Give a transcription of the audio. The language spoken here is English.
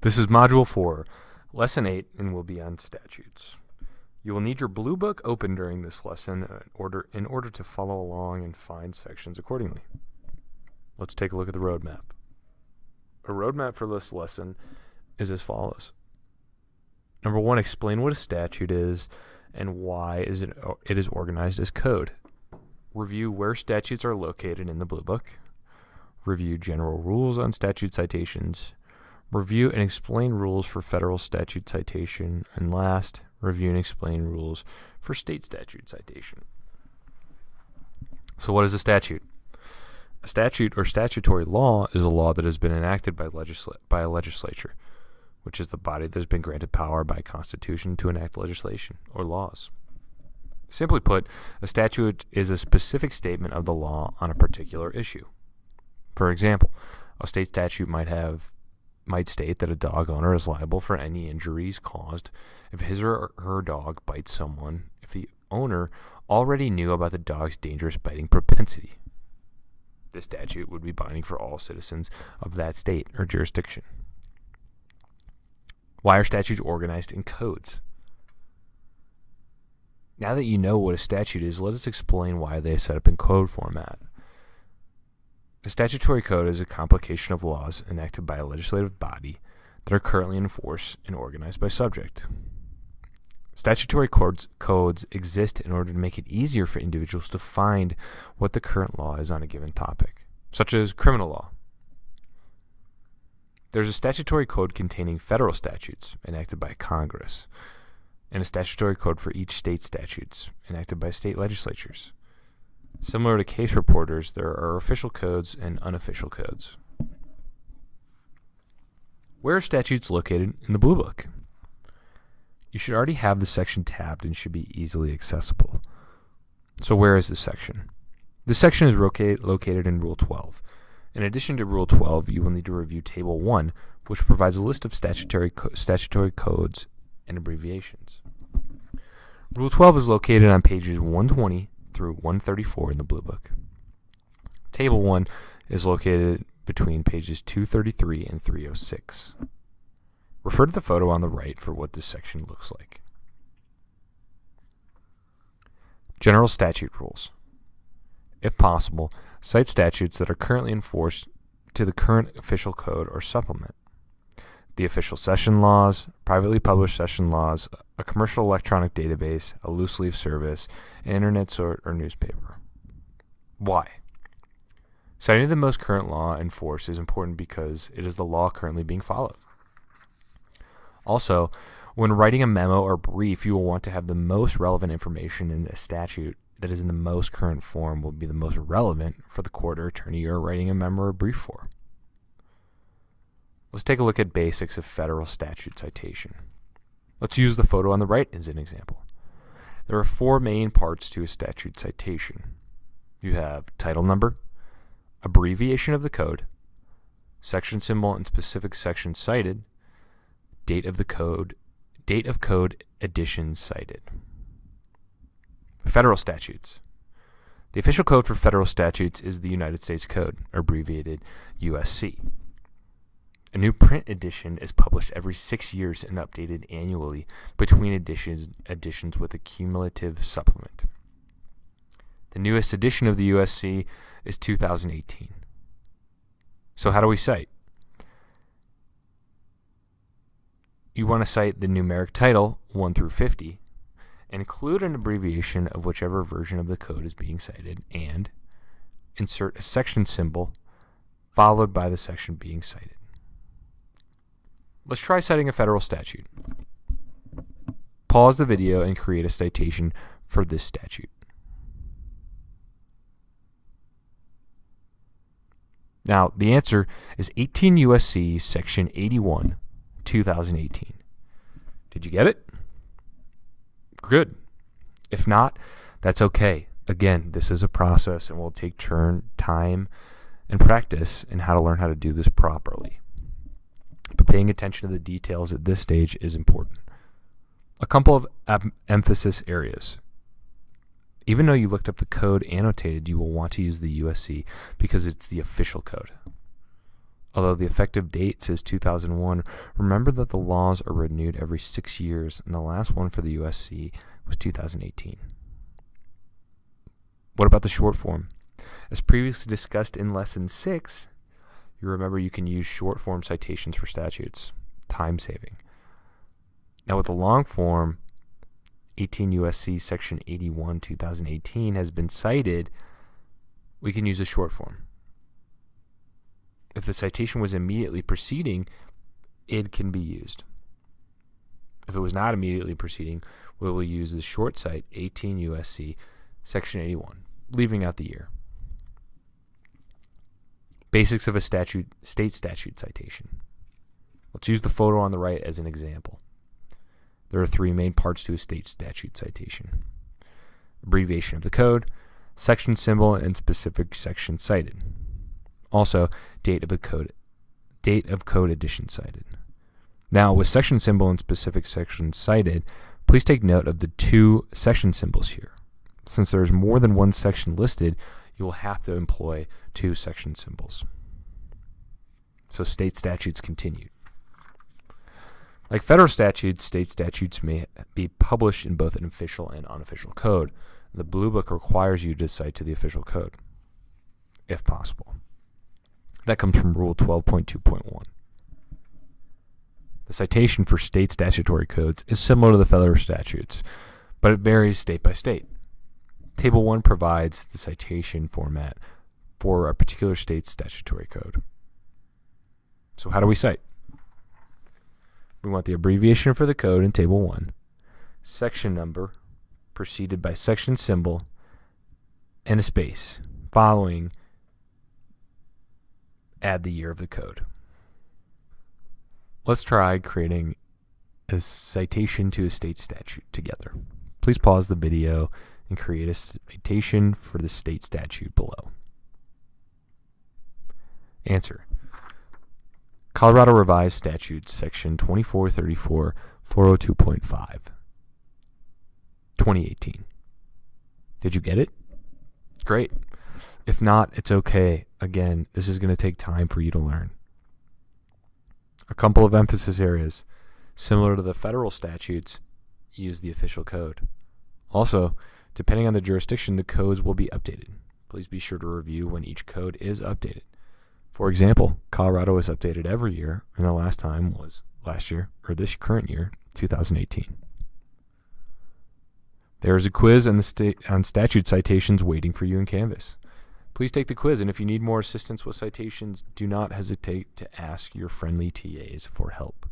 This is Module 4, Lesson 8, and will be on statutes. You will need your blue book open during this lesson in order to follow along and find sections accordingly. Let's take a look at the roadmap. A roadmap for this lesson is as follows. Number 1, explain what a statute is and why it is organized as code. Review where statutes are located in the blue book. Review general rules on statute citations. Review and explain rules for federal statute citation. And last, review and explain rules for state statute citation. So what is a statute? A statute or statutory law is a law that has been enacted by a legislature, which is the body that has been granted power by Constitution to enact legislation or laws. Simply put, a statute is a specific statement of the law on a particular issue. For example, a state statute might state that a dog owner is liable for any injuries caused if his or her dog bites someone if the owner already knew about the dog's dangerous biting propensity. This statute would be binding for all citizens of that state or jurisdiction. Why are statutes organized in codes? Now that you know what a statute is, let us explain why they are set up in code format. A statutory code is a complication of laws enacted by a legislative body that are currently in force and organized by subject. Statutory codes exist in order to make it easier for individuals to find what the current law is on a given topic, such as criminal law. There's a statutory code containing federal statutes enacted by Congress, and a statutory code for each state statutes enacted by state legislatures. Similar to case reporters, there are official codes and unofficial codes. Where are statutes located in the Blue Book? You should already have the section tabbed and should be easily accessible. So where is this section? This section is located in Rule 12. In addition to Rule 12, you will need to review Table 1, which provides a list of statutory codes and abbreviations. Rule 12 is located on pages 120 through 134 in the Blue Book. Table 1 is located between pages 233 and 306. Refer to the photo on the right for what this section looks like. General statute rules. If possible, cite statutes that are currently in force to the current official code or supplement. The official session laws, privately published session laws, a commercial electronic database, a loose leaf service, an internet or newspaper. Why? Citing the most current law in force is important because it is the law currently being followed. Also, when writing a memo or brief, you will want to have the most relevant information in the statute that is in the most current form will be the most relevant for the court or attorney you're writing a memo or brief for. Let's take a look at basics of federal statute citation. Let's use the photo on the right as an example. There are 4 main parts to a statute citation. You have title number, abbreviation of the code, section symbol and specific section cited, date of code edition cited. Federal statutes. The official code for federal statutes is the United States Code, abbreviated USC. A new print edition is published every 6 years and updated annually between editions with a cumulative supplement. The newest edition of the USC is 2018. So how do we cite? You want to cite the numeric title 1 through 50, and include an abbreviation of whichever version of the code is being cited, and insert a section symbol followed by the section being cited. Let's try citing a federal statute. Pause the video and create a citation for this statute. Now, the answer is 18 U.S.C. Section 81, 2018. Did you get it? Good. If not, that's okay. Again, this is a process and will take time and practice in how to learn how to do this properly. But paying attention to the details at this stage is important. A couple of emphasis areas. Even though you looked up the code annotated, you will want to use the USC because it's the official code. Although the effective date says 2001, remember that the laws are renewed every 6 years, and the last one for the USC was 2018. What about the short form? As previously discussed in Lesson 6, you remember you can use short form citations for statutes. Time saving. Now with the long form, 18 USC Section 81, 2018 has been cited, we can use a short form. If the citation was immediately preceding, it can be used. If it was not immediately preceding, we will use the short cite 18 USC Section 81, leaving out the year. Basics of a state statute citation. Let's use the photo on the right as an example. There are 3 main parts to a state statute citation: abbreviation of the code, section symbol, and specific section cited. Also, date of code edition cited. Now, with section symbol and specific section cited, please take note of the 2 section symbols here. Since there is more than one section listed, you will have to employ 2 section symbols. So state statutes continued. Like federal statutes, state statutes may be published in both an official and unofficial code. The Blue Book requires you to cite to the official code, if possible. That comes from Rule 12.2.1. The citation for state statutory codes is similar to the federal statutes, but it varies state by state. Table 1 provides the citation format for a particular state's statutory code. So how do we cite? We want the abbreviation for the code in Table 1, section number preceded by section symbol, and a space following add the year of the code. Let's try creating a citation to a state statute together. Please pause the video and create a citation for the state statute below. Answer: Colorado Revised Statutes, Section 2434, 402.5, 2018. Did you get it? Great. If not, it's okay. Again, this is going to take time for you to learn. A couple of emphasis areas. Similar to the federal statutes, use the official code. Also, depending on the jurisdiction, the codes will be updated. Please be sure to review when each code is updated. For example, Colorado is updated every year, and the last time was last year, or this current year, 2018. There is a quiz on statute citations waiting for you in Canvas. Please take the quiz, and if you need more assistance with citations, do not hesitate to ask your friendly TAs for help.